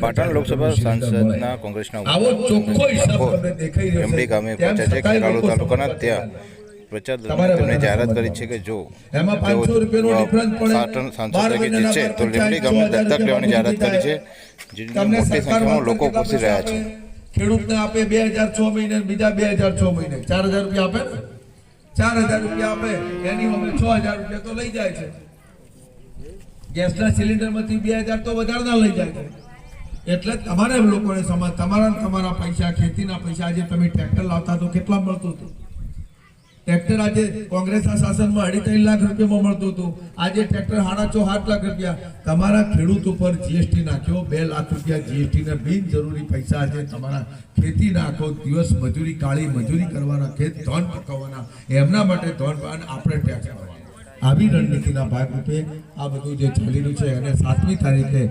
પાટણ લોકસભા સાંસદના કોંગ્રેસના એમડી ગામે પહોંચ્યા છે ખેરાલુ તાલુકાના ત્યાં પ્રચાર દરમિયાન તેમણે જાહેરાત કરી છે કે જો પાટણ સાંસદ તરીકે જીતશે તો લીંબડી ગામને દત્તક લેવાની જાહેરાત કરી છે, જેની મોટી સંખ્યામાં લોકો ઉપસ્થિત રહ્યા છે. ખેડૂતને આપે 2006 મહિને, બીજા 2006 મહિને 4000 રૂપિયા આપે ને, 4000 રૂપિયા આપે એની અમે 6000 રૂપિયા તો લઈ જાય છે. ગેસના સિલિન્ડરમાંથી 2000 તો વધારે લઈ જાય છે. એટલે તમારે લોકોને તમારા પૈસા, ખેતીના પૈસા, આજે તમે ટ્રેક્ટર લાવતા તો કેટલા મળતું હતું? ટ્રેક્ટર આજે કોંગ્રેસના શાસનમાં 2.5 લાખ રૂપિયામાં મળતું હતું. આજે ટ્રેક્ટર 7.5 લાખ રૂપિયા. તમારા ખેડૂત ઉપર જીએસટી નાખ્યો, 2 લાખ રૂપિયા જીએસટી ને બિનજરૂરી પૈસા આજે તમારા ખેતી નાખો, દિવસ મજૂરી, કાળી મજૂરી કરવાના, ખેત ધોન પકવવાના, એમના માટે ધોન આપણે ટેક્સ ભરવાના. આવી રણનીતિના ભાગરૂપે આ બધું જે ચાલી રહ્યું છે અને 7મી તારીખે